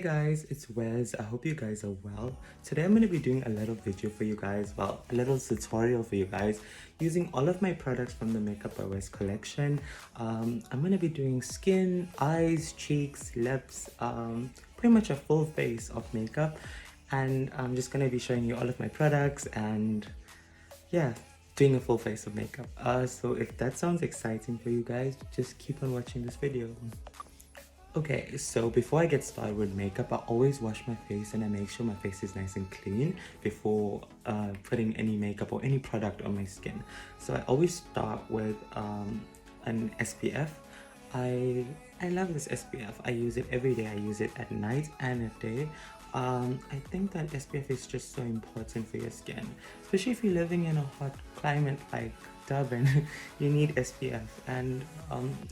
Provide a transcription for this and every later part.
Guys, it's Wes. I hope you guys are well. Today I'm going to be doing a little video for you guys, well, a little tutorial for you guys using all of my products from the Makeup By Wes collection. I'm going to be doing skin, eyes, cheeks, lips, pretty much a full face of makeup, and I'm just going to be showing you all of my products and yeah, doing a full face of makeup. So if that sounds exciting for you guys, just keep on watching this video. Okay, so before I get started with makeup, I always wash my face and I make sure my face is nice and clean before putting any makeup or any product on my skin. So I always start with an SPF. I love this SPF. I use it every day. I use it at night and at day. I think that SPF is just so important for your skin, especially if you're living in a hot climate like Durban. You need SPF, and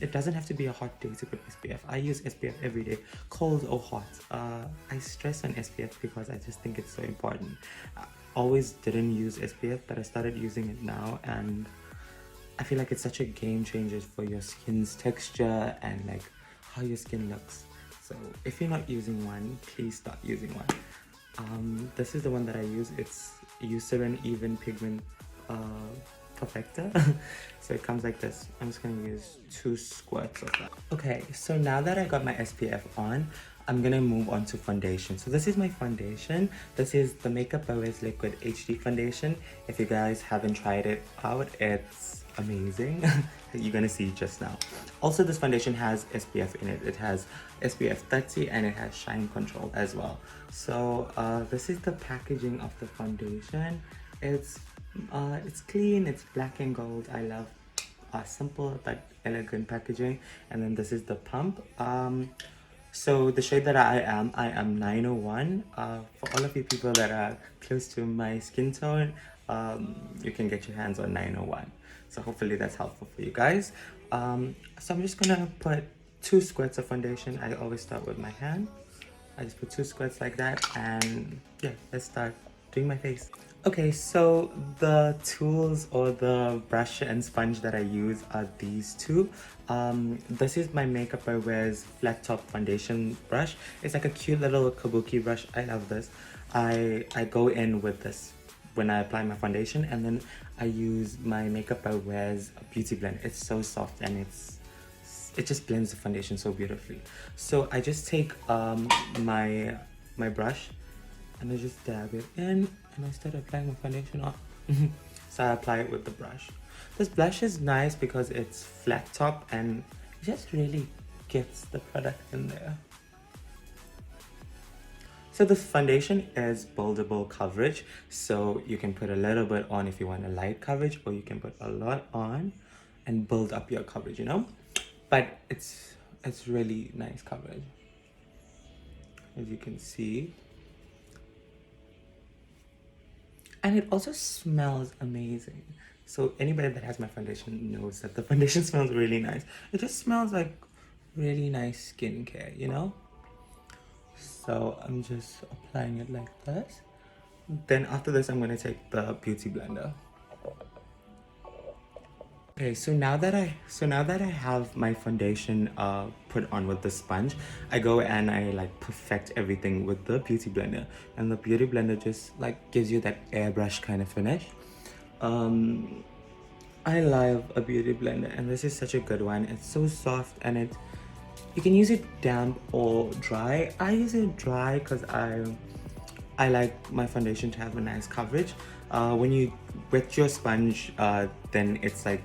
it doesn't have to be a hot day to put SPF. I use SPF every day, cold or hot. I stress on SPF because I just think it's so important. I always didn't use SPF, but I started using it now, and I feel like it's such a game changer for your skin's texture and like how your skin looks. So if you're not using one, please start using one. This is the one that I use. It's Eucerin Pigment Perfector. So it comes like this. I'm just gonna use 2 squirts of that. Okay, so now that I got my SPF on, I'm gonna move on to foundation. So this is my foundation. This is the Makeup By Wes Liquid HD foundation. If you guys haven't tried it out, it's amazing. You're gonna see just now. Also, this foundation has SPF in it. It has SPF 30 and it has shine control as well. So this is the packaging of the foundation. It's clean, it's black and gold. I love simple but elegant packaging. And then this is the pump. So the shade that I am 901. For all of you people that are close to my skin tone, you can get your hands on 901. So hopefully that's helpful for you guys. So I'm just gonna put 2 squirts of foundation. I always start with my hand. I just put 2 squirts like that, and yeah, let's start doing my face. Okay, so the tools or the brush and sponge that I use are these 2. This is my Makeup By Wes flat top foundation brush. It's like a cute little kabuki brush. I love this. I go in with this when I apply my foundation, and then I use my Makeup By Wes beauty blend. It's so soft and it just blends the foundation so beautifully. So I just take my brush and I just dab it in and I start applying my foundation on. So I apply it with the brush. This blush is nice because it's flat top and it just really gets the product in there. So this foundation is buildable coverage, so you can put a little bit on if you want a light coverage, or you can put a lot on and build up your coverage, you know? But it's really nice coverage, as you can see. And it also smells amazing. So anybody that has my foundation knows that the foundation smells really nice. It just smells like really nice skincare, you know? So I'm just applying it like this. Then after this, I'm gonna take the beauty blender. Okay, so now that I have my foundation put on with the sponge, I go and I like perfect everything with the beauty blender. And the beauty blender just like gives you that airbrush kind of finish. I love a beauty blender, and this is such a good one. It's so soft, and you can use it damp or dry. I use it dry because I like my foundation to have a nice coverage. When you wet your sponge, then it's like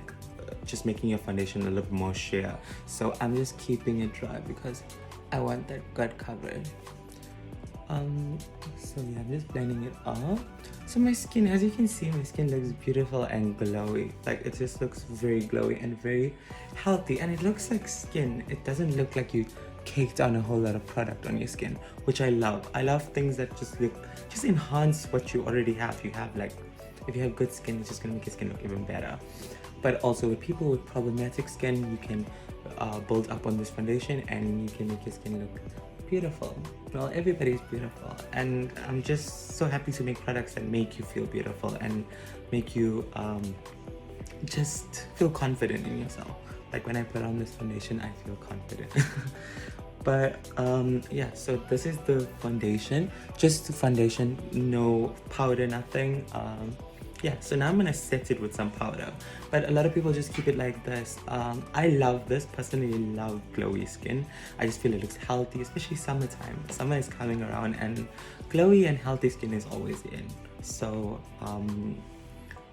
just making your foundation a little more sheer. So I'm just keeping it dry because I want that good coverage. So yeah, I'm just blending it out. So my skin, as you can see, my skin looks beautiful and glowy. Like it just looks very glowy and very healthy, and it looks like skin. It doesn't look like you caked on a whole lot of product on your skin, which I love. I love things that just enhance what you already have. You have like, if you have good skin, it's just gonna make your skin look even better. But also with people with problematic skin, you can build up on this foundation and you can make your skin look beautiful. Well, everybody's beautiful, and I'm just so happy to make products that make you feel beautiful and make you just feel confident in yourself. Like when I put on this foundation, I feel confident. But yeah, so this is the foundation, just the foundation, no powder, nothing. Yeah, so now I'm gonna set it with some powder, but a lot of people just keep it like this. I love this, personally love glowy skin. I just feel it looks healthy, especially summertime. Summer is coming around and glowy and healthy skin is always in. So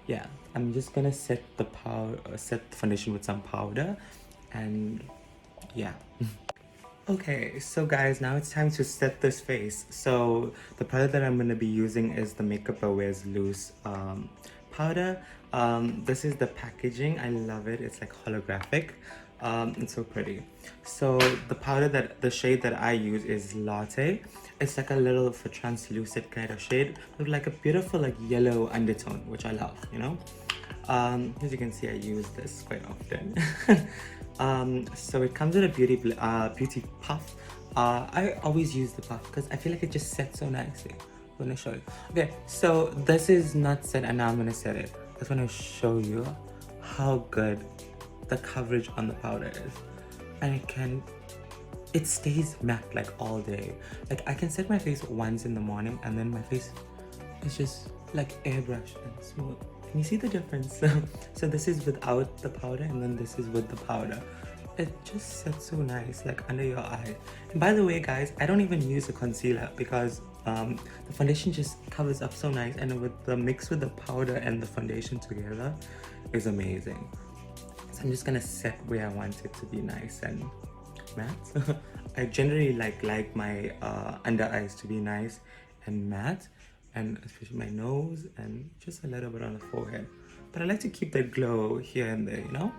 yeah, I'm just gonna set the foundation with some powder, and yeah. Okay, so guys, now it's time to set this face. So the powder that I'm going to be using is the Makeup By Wes Loose powder. This is the packaging. I love it. It's like holographic. It's so pretty. So the shade that I use is Latte. It's like a little of a translucent kind of shade with like a beautiful like yellow undertone, which I love, you know? As you can see, I use this quite often. So it comes with a beauty puff. I always use the puff because I feel like it just sets so nicely. I'm gonna show you. Okay, so this is not set and now I'm gonna set it. I just wanna show you how good the coverage on the powder is. And it stays matte like all day. Like I can set my face once in the morning and then my face is just like airbrushed and smooth. Can you see the difference? So this is without the powder and then this is with the powder. It just sets so nice like under your eye. And by the way guys, I don't even use a concealer because the foundation just covers up so nice, and with the mix with the powder and the foundation together is amazing. So I'm just gonna set where I want it to be nice and matte. I generally like my under eyes to be nice and matte, and especially my nose and just a little bit on the forehead. But I like to keep that glow here and there, you know?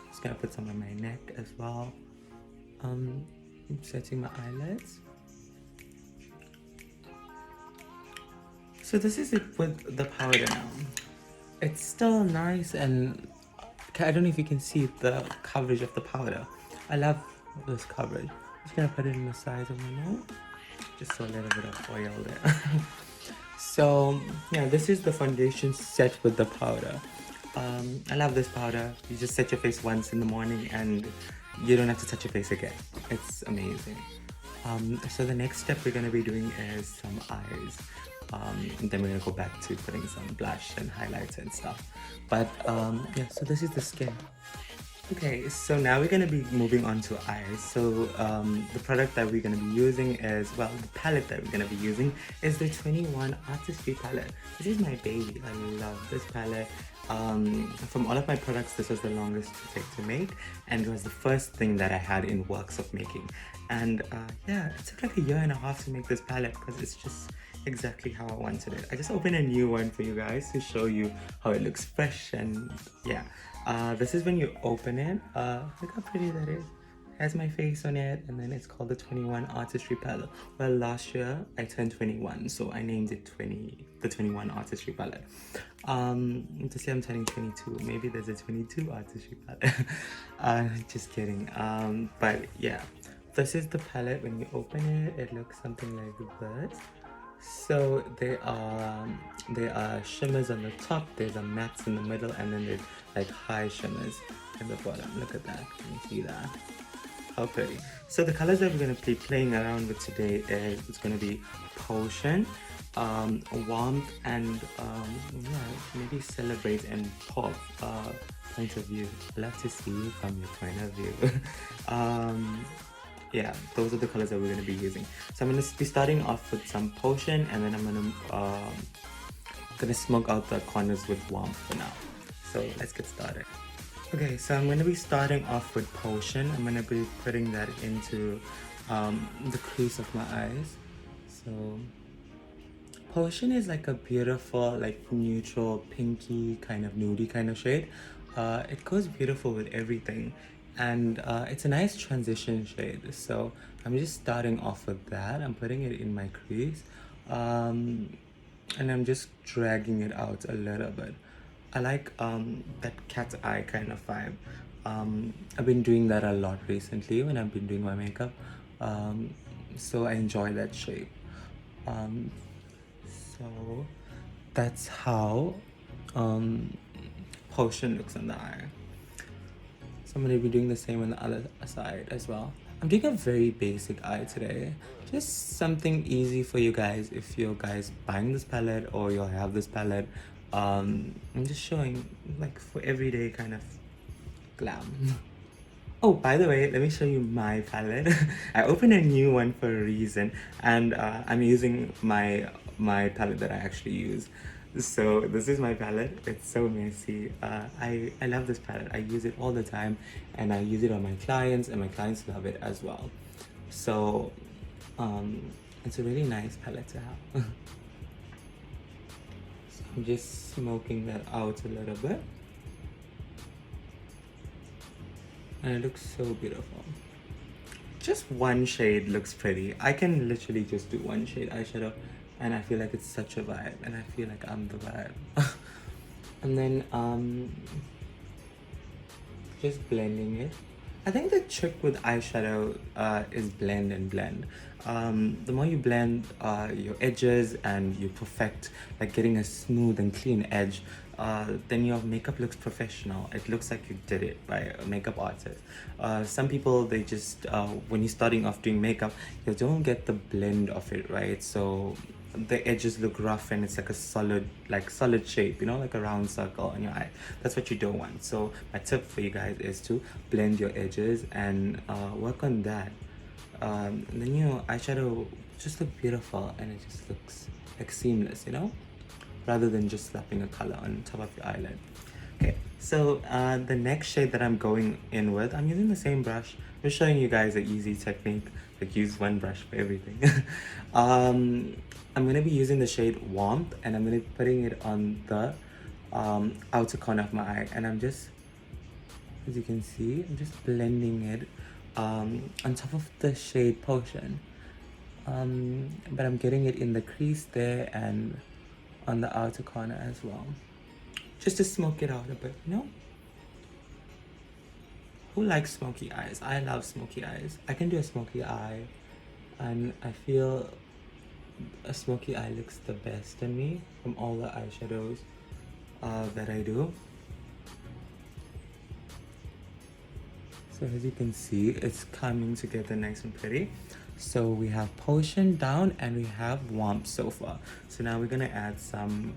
Just gonna put some on my neck as well. I'm setting my eyelids. So this is it with the powder now. It's still nice, and I don't know if you can see the coverage of the powder. I love this coverage. I'm just gonna put it in the sides of my nose. Just so a little bit of oil there. So yeah, this is the foundation set with the powder. I love this powder. You just set your face once in the morning and you don't have to touch your face again. It's amazing. So the next step we're going to be doing is some eyes. And then we're going to go back to putting some blush and highlights and stuff. But yeah, so this is the skin. Okay, so now we're going to be moving on to eyes. So the product that we're going to be using is, well, the palette that we're going to be using is the 21 Artistry Palette. This is my baby. I love this palette. From all of my products, this was the longest to take to make, and it was the first thing that I had in works of making. And yeah, it took like a year and a half to make this palette because it's just exactly how I wanted it. I just opened a new one for you guys to show you how it looks fresh, and yeah. This is when you open it. Look how pretty that is. It has my face on it, and then it's called the 21 Artistry Palette. Well, last year I turned 21, so I named it the 21 Artistry Palette. To say I'm turning 22, maybe there's a 22 Artistry Palette. Just kidding. But yeah, this is the palette. When you open it, it looks something like this. So there are shimmers on the top, there's a mattes in the middle, and then there's like high shimmers in the bottom. Look at that. Can you see that? How pretty. So the colors that we're going to be playing around with today is, it's going to be Potion, Warmth, and yeah, maybe Celebrate and Pop point of view. I love to see you from your point of view. Yeah, those are the colors that we're going to be using. So I'm going to be starting off with some Potion, and then I'm going to smoke out the corners with Warmth for now. So let's get started. Okay, so I'm going to be starting off with Potion. I'm going to be putting that into the crease of my eyes. So Potion is like a beautiful, like neutral, pinky, kind of nudie kind of shade. It goes beautiful with everything. And it's a nice transition shade, so I'm just starting off with that. I'm putting it in my crease, and I'm just dragging it out a little bit. I like that cat eye kind of vibe. I've been doing that a lot recently when I've been doing my makeup, so I enjoy that shape. So that's how Potion looks on the eye. I'm going to be doing the same on the other side as well. I'm doing a very basic eye today. Just something easy for you guys if you're guys buying this palette or you'll have this palette. I'm just showing like for everyday kind of glam. Oh, by the way, let me show you my palette. I opened a new one for a reason, and I'm using my palette that I actually use. So this is my palette. It's so messy. I love this palette. I use it all the time, and I use it on my clients, and my clients love it as well. So it's a really nice palette to have. So I'm just smoking that out a little bit. And it looks so beautiful. Just one shade looks pretty. I can literally just do one shade eyeshadow and I feel like it's such a vibe and I feel like I'm the vibe. And then just blending it. I think the trick with eyeshadow is blend and blend. The more you blend your edges and you perfect like getting a smooth and clean edge, then your makeup looks professional. It looks like you did it by a makeup artist. Some people, they just when you're starting off doing makeup, you don't get the blend of it right, so the edges look rough and it's like a solid shape, you know, like a round circle on your eye. That's what you don't want. So my tip for you guys is to blend your edges and work on that. And then your eyeshadow just look beautiful and it just looks like seamless, you know, rather than just slapping a color on top of your eyelid. Okay, so the next shade that I'm going in with, I'm using the same brush. I'm just showing you guys an easy technique, like use one brush for everything. I'm going to be using the shade Warmth and I'm going to be putting it on the outer corner of my eye. And I'm just, as you can see, I'm just blending it on top of the shade Potion. But I'm getting it in the crease there and on the outer corner as well. Just to smoke it out a bit, you know? Who likes smoky eyes? I love smoky eyes. I can do a smoky eye and I feel a smoky eye looks the best on me from all the eyeshadows that I do. So as you can see, it's coming together nice and pretty. So we have Potion down and we have Warmth so far. So now we're gonna add some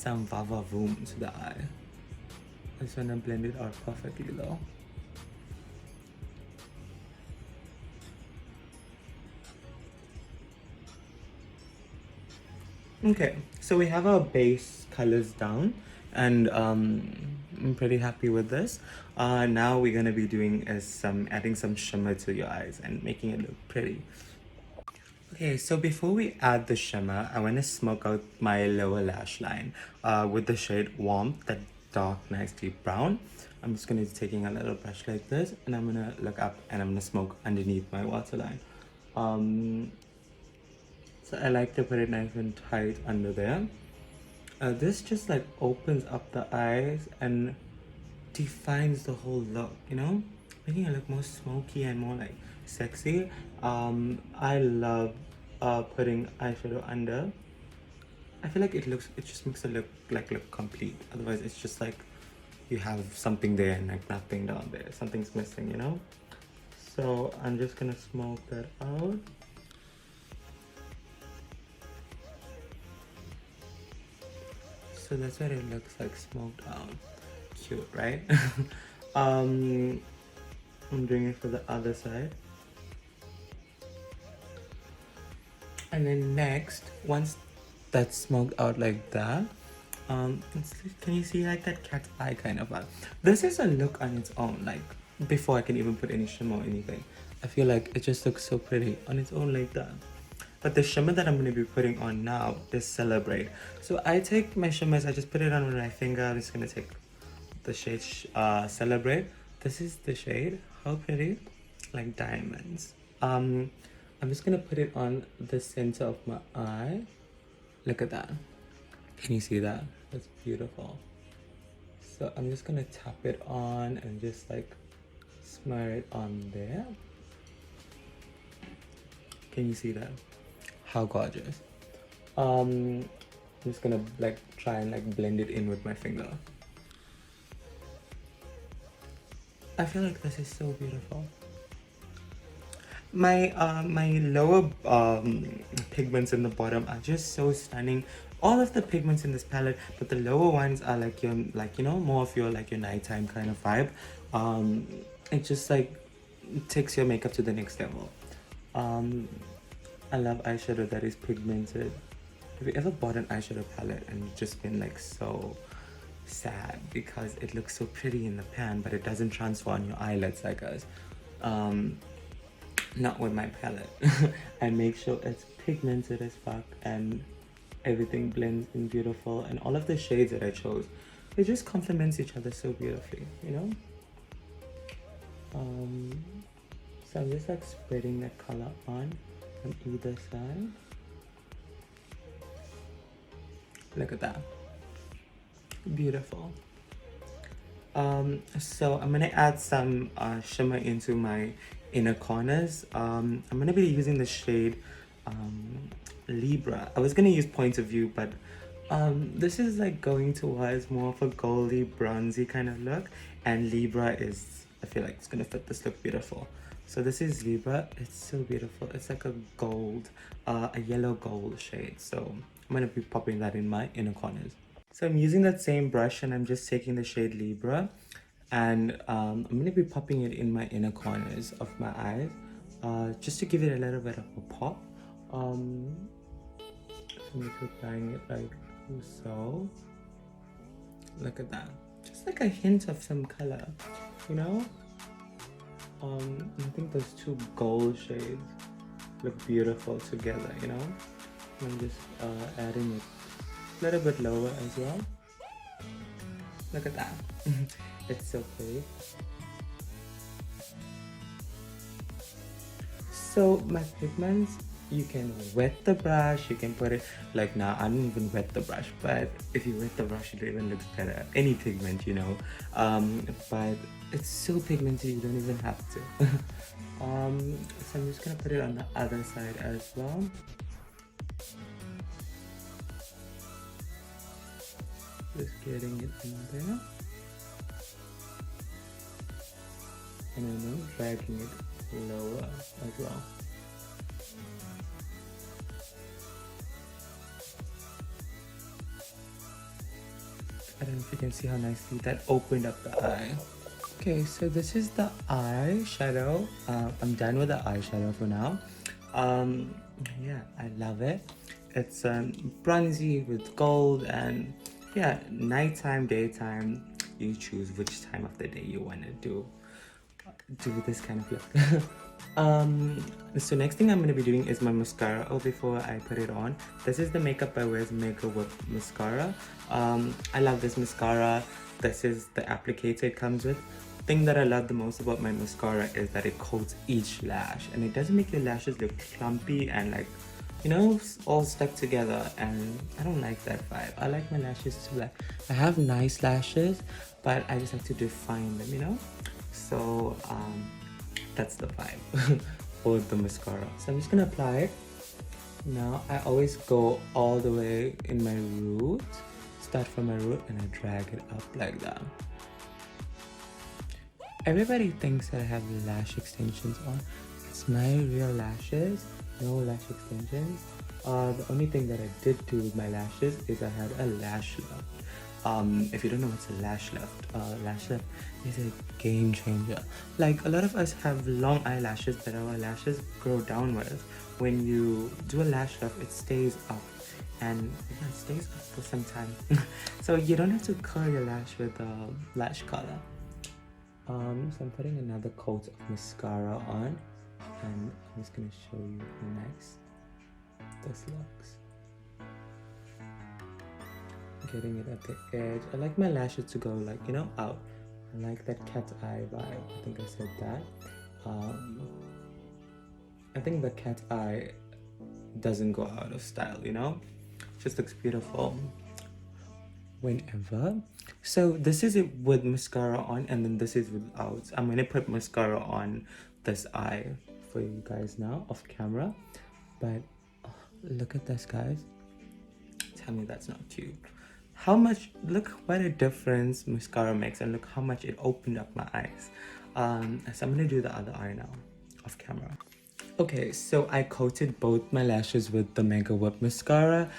Vava Voom to the eye. I just wanna blend it out perfectly though. Okay, so we have our base colors down and I'm pretty happy with this. Now we're gonna be doing is adding some shimmer to your eyes and making it look pretty. Okay, so before we add the shimmer, I want to smoke out my lower lash line with the shade Warmth, that dark, nice deep brown. I'm just gonna be taking a little brush like this and I'm gonna look up and I'm gonna smoke underneath my waterline. So I like to put it nice and tight under there. This just like opens up the eyes and defines the whole look, you know? Making it look more smoky and more like sexy. I love putting eyeshadow under. I feel like it just makes it look complete. Otherwise it's just like you have something there and like nothing down there. Something's missing, you know? So I'm just gonna smoke that out. So that's what it looks like smoked out. Cute, right? I'm doing it for the other side. And then next, once that's smoked out like that, can you see like that cat's eye kind of vibe? This is a look on its own, like before I can even put any shimmer or anything. I feel like it just looks so pretty on its own like that. But the shimmer that I'm going to be putting on now is Celebrate. So I take my shimmers, I just put it on with my finger. I'm just going to take the shade Celebrate. This is the shade. How pretty? Like diamonds. I'm just going to put it on the center of my eye. Look at that. Can you see that? That's beautiful. So I'm just going to tap it on and just like smear it on there. Can you see that? How gorgeous. I'm just gonna like try and like blend it in with my finger. I feel like this is so beautiful. my lower pigments in the bottom are just so stunning. All of the pigments in this palette, but the lower ones are like your, like, you know, more of your, like, your nighttime kind of vibe. It just like takes your makeup to the next level. I love eyeshadow that is pigmented. Have you ever bought an eyeshadow palette and just been like so sad because it looks so pretty in the pan but it doesn't transfer on your eyelids like us? Not with my palette. I make sure it's pigmented as fuck and everything blends in beautiful, and all of the shades that I chose, it just complements each other so beautifully, you know? So I'm just like spreading that color on either side. Look at that. Beautiful. So I'm gonna add some shimmer into my inner corners. I'm gonna be using the shade Libra. I was gonna use Point of View, but this is like going towards more of a goldy bronzy kind of look, and Libra is, I feel like it's gonna fit this look beautiful. So this is Libra. It's so beautiful. It's like a gold, a yellow gold shade. So I'm gonna be popping that in my inner corners. So I'm using that same brush and I'm just taking the shade Libra, and I'm gonna be popping it in my inner corners of my eyes, just to give it a little bit of a pop. So I'm just applying it like so. Look at that. Just like a hint of some color, you know? I think those two gold shades look beautiful together, you know? I'm just adding it a little bit lower as well. Look at that. It's so pretty. So my pigments, you can wet the brush, you can put it like, now I don't even wet the brush, but if you wet the brush it even looks better. Any pigment, you know. But it's so pigmented you don't even have to. So I'm just gonna put it on the other side as well. Just getting it in there, and then I'm dragging it lower as well. I don't know if you can see how nicely that opened up the eye. Okay, so this is the eyeshadow. I'm done with the eyeshadow for now. Yeah, I love it. It's bronzy with gold, and yeah, nighttime, daytime, you choose which time of the day you want to do this kind of look. So next thing I'm going to be doing is my mascara. Oh, before I put it on, this is the Makeup by Wes Mega mascara. I love this mascara. This is the applicator it comes with. The thing that I love the most about my mascara is that it coats each lash, and it doesn't make your lashes look clumpy and like, you know, all stuck together, and I don't like that vibe. I like my lashes to like, I have nice lashes, but I just like to define them, you know? So that's the vibe for the mascara. So I'm just gonna apply it. Now I always go all the way in my root, start from my root, and I drag it up like that. Everybody thinks that I have lash extensions on. It's my real lashes, no lash extensions. The only thing that I did do with my lashes is I had a lash lift. If you don't know what's a lash lift is a game changer. Like, a lot of us have long eyelashes, but our lashes grow downwards. When you do a lash lift, it stays up, and yeah, it stays up for some time. So you don't have to curl your lash with a lash curler. So I'm putting another coat of mascara on, and I'm just gonna show you how nice this looks. Getting it at the edge. I like my lashes to go like, you know, out. I like that cat eye vibe. I think I said that. I think the cat eye doesn't go out of style, you know? It just looks beautiful whenever. So this is it with mascara on, and then this is without. I'm gonna put mascara on this eye for you guys now off camera, but oh, look at this, guys. Tell me that's not cute. How much, look what a difference mascara makes, and look how much it opened up my eyes. So I'm gonna do the other eye now off camera. Okay, so I coated both my lashes with the Mega Whip mascara.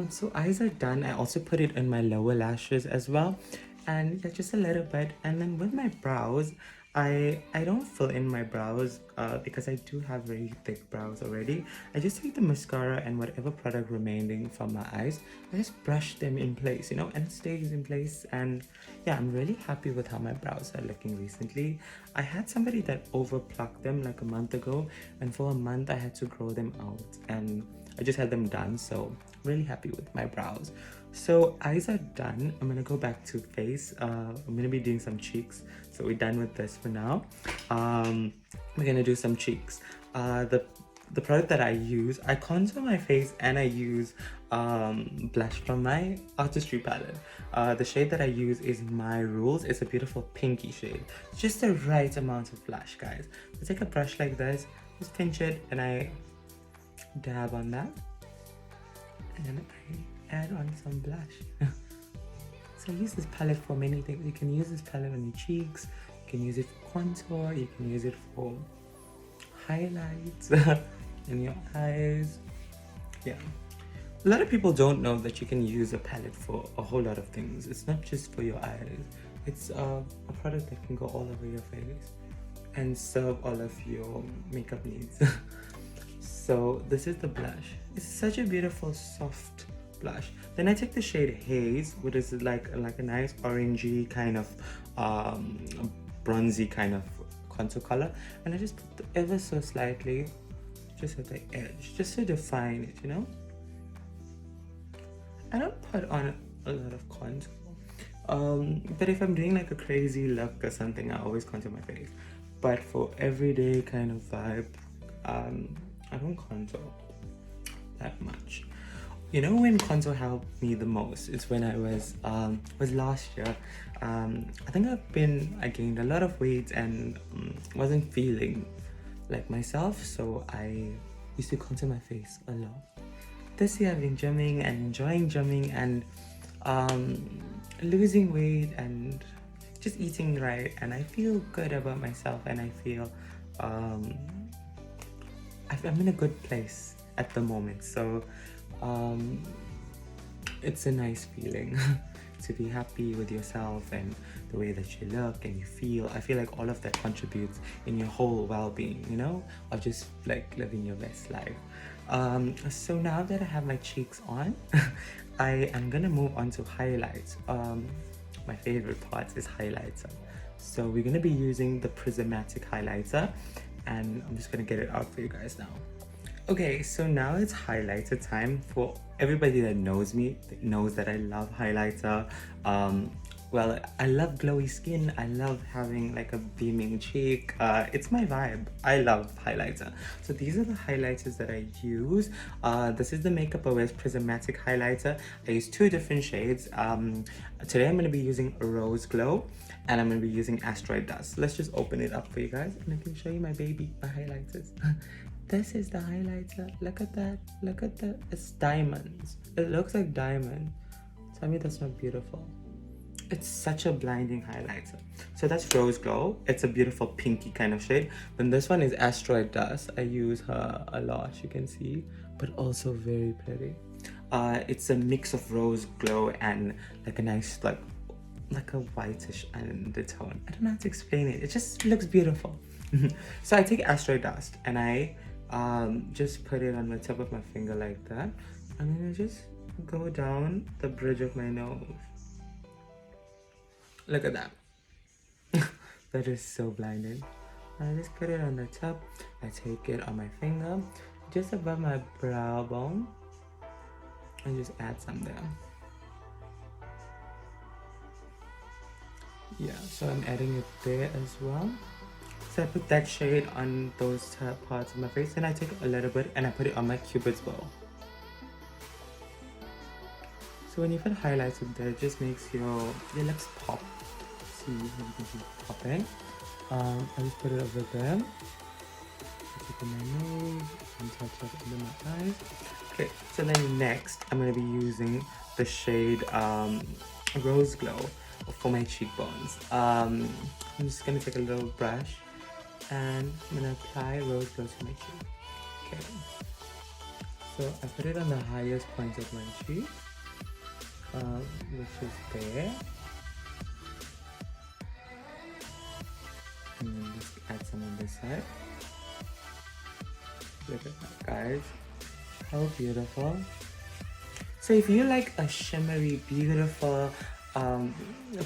So eyes are done. I also put it in my lower lashes as well, and yeah, just a little bit. And then with my brows, I don't fill in my brows because I do have very thick brows already. I just take the mascara and whatever product remaining from my eyes, I just brush them in place, you know, and it stays in place. And yeah, I'm really happy with how my brows are looking recently. I had somebody that over plucked them like a month ago, and for a month I had to grow them out, and I just had them done. So really happy with my brows. So eyes are done. I'm gonna go back to face. I'm gonna be doing some cheeks. So we're done with this for now. We're gonna do some cheeks. The product that I use, I contour my face and I use blush from my Artistry Palette. The shade that I use is My Rules. It's a beautiful pinky shade. It's just the right amount of blush, guys. I take a brush like this, just pinch it, and I dab on that. And then I add on some blush. So I use this palette for many things. You can use this palette on your cheeks, you can use it for contour, you can use it for highlights in your eyes. Yeah. A lot of people don't know that you can use a palette for a whole lot of things. It's not just for your eyes. It's a product that can go all over your face and serve all of your makeup needs. So this is the blush. It's such a beautiful soft blush. Then I take the shade Haze, which is like a nice orangey kind of bronzy kind of contour color, and I just put ever so slightly just at the edge, just to define it, you know. I don't put on a lot of contour, but if I'm doing like a crazy look or something, I always contour my face. But for everyday kind of vibe, I don't contour that much. You know when contour helped me the most? It's when I was last year. I think I gained a lot of weight and wasn't feeling like myself, so I used to contour my face a lot. This year I've been gymming and enjoying gymming and losing weight and just eating right, and I feel good about myself, and I feel I'm in a good place at the moment. So it's a nice feeling to be happy with yourself and the way that you look and you feel. I feel like all of that contributes in your whole well-being, you know, of just like living your best life. So now that I have my cheeks on, I am gonna move on to highlights. My favorite part is highlighter. So we're gonna be using the Prismatic Highlighter, and I'm just gonna get it out for you guys now. Okay, so now it's highlighter time. For everybody that knows me, knows that I love highlighter. Well, I love glowy skin. I love having like a beaming cheek. It's my vibe. I love highlighter. So these are the highlighters that I use. This is the Makeup By Wes Prismatic Highlighter. I use two different shades. Today I'm going to be using Rose Glow, and I'm going to be using Asteroid Dust. Let's just open it up for you guys, and I can show you my highlighters. This is the highlighter. Look at that. Look at that. It's diamonds. It looks like diamond. Tell me that's not beautiful. It's such a blinding highlighter. So that's Rose Glow. It's a beautiful pinky kind of shade. Then this one is Asteroid Dust. I use her a lot, you can see, but also very pretty. It's a mix of Rose Glow and like a nice like a whitish undertone. I don't know how to explain it. It just looks beautiful. So I take Asteroid Dust and I just put it on the tip of my finger like that. I'm gonna just go down the bridge of my nose. Look at that. That is so blinding. I just put it on the top. I take it on my finger, just above my brow bone, and just add some there. Yeah, so I'm adding it there as well. So I put that shade on those parts of my face, and I take a little bit and I put it on my Cupid's bow. So when you put highlights up there, it just makes your lips pop. See, you can see popping. I just put it over there. Put it in my nose and touch it under my eyes. Okay, so then next I'm going to be using the shade Rose Glow for my cheekbones. I'm just going to take a little brush and I'm gonna apply rose gold to my cheek. Okay, so I put it on the highest point of my cheek, which is there. And then just add some on this side. Look at that, guys. How beautiful. So if you like a shimmery, beautiful,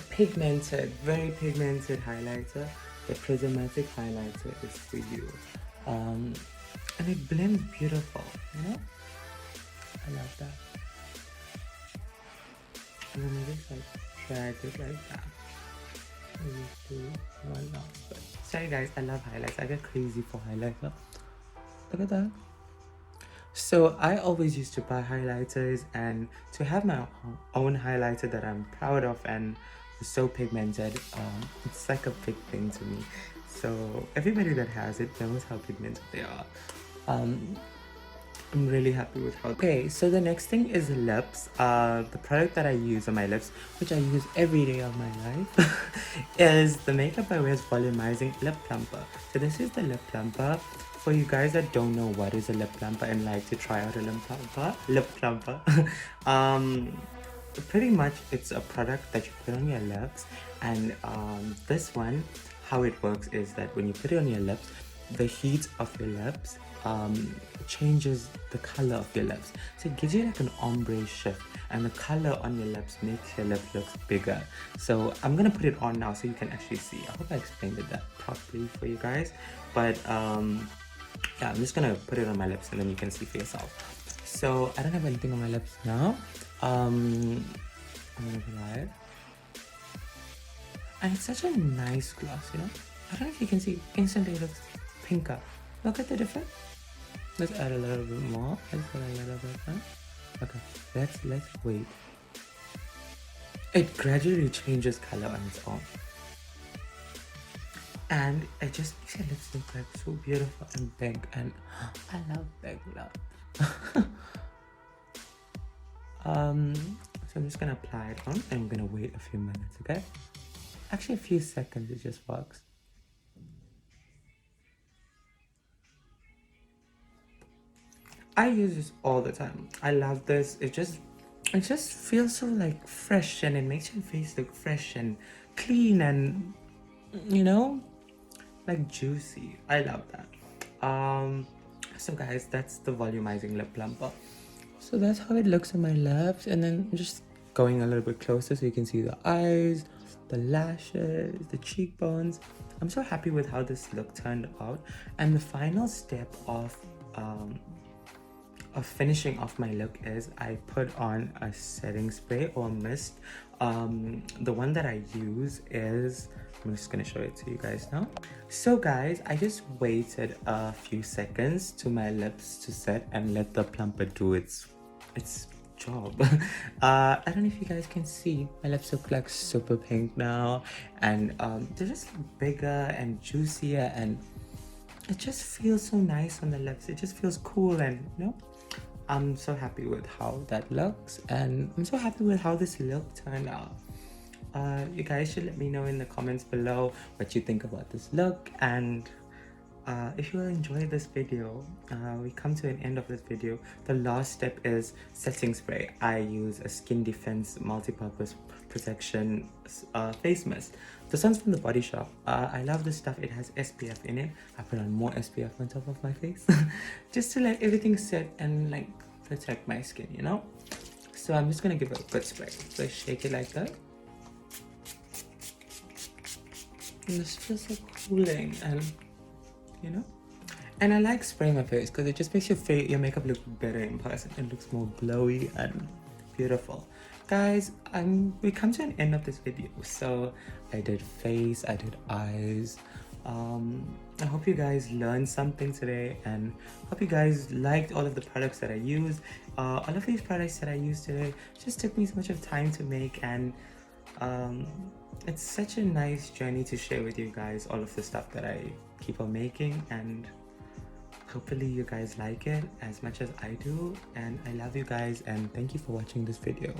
pigmented, very pigmented highlighter, the Prismatic Highlighter is for you. And it blends beautiful, you know? I love that. And then I just like drag it like that. One last bit. Sorry guys, I love highlights. I get crazy for highlighter. Look at that. So I always used to buy highlighters, and to have my own highlighter that I'm proud of and is so pigmented, it's like a big thing to me. So everybody that has it knows how pigmented they are. I'm really happy with how. Okay, so the next thing is lips. The product that I use on my lips, which I use every day of my life, is the Makeup By Wes Volumizing Lip Plumper. So this is the lip plumper. For you guys that don't know what is a lip plumper and like to try out a lip plumper, pretty much it's a product that you put on your lips, and this one, how it works is that when you put it on your lips, the heat of your lips changes the color of your lips, so it gives you like an ombre shift, and the color on your lips makes your lip look bigger. So I'm gonna put it on now so you can actually see. I hope I explained it that properly for you guys, but yeah, I'm just gonna put it on my lips and then you can see for yourself. So I don't have anything on my lips now. I'm gonna apply it, and it's such a nice gloss, you know. I don't know if you can see, instantly it looks pinker. Look at the difference. Let's add a little bit more. Let's add a little bit more. Okay, let's wait. It gradually changes color on its own, and it just makes your lips look like so beautiful and big, and I love big love. So I'm just gonna apply it on, and I'm gonna wait a few minutes, okay? Actually a few seconds, it just works. I use this all the time. I love this. It just feels so like fresh, and it makes your face look fresh and clean, and you know, like juicy. I love that. So guys, that's the volumizing lip plumper. So that's how it looks on my lips, and then just going a little bit closer so you can see the eyes, the lashes, the cheekbones. I'm so happy with how this look turned out. And the final step of finishing off my look is I put on a setting spray or mist. The one that I use is, I'm just gonna show it to you guys now. So guys, I just waited a few seconds to my lips to set and let the plumper do its job. I don't know if you guys can see, my lips look like super pink now, and they're just bigger and juicier, and it just feels so nice on the lips. It just feels cool, and you know, I'm so happy with how that looks, and I'm so happy with how this look turned out. You guys should let me know in the comments below what you think about this look, and if you enjoyed this video, we come to an end of this video. The last step is setting spray. I use a Skin Defense multi-purpose protection face mist. This one's from the Body Shop. I love this stuff. It has SPF in it. I put on more SPF on top of my face just to let everything set and like protect my skin, you know. So I'm just gonna give it a good spray. So I shake it like that, and this feels so cooling, and you know, and I like spraying my face because it just makes your makeup look better in person. It looks more glowy and beautiful. Guys, we come to an end of this video. So I did face, I did eyes. I hope you guys learned something today, and hope you guys liked all of the products that I used. All of these products that I used today just took me so much of time to make, and it's such a nice journey to share with you guys all of the stuff that I keep on making, and hopefully you guys like it as much as I do. And I love you guys, and thank you for watching this video.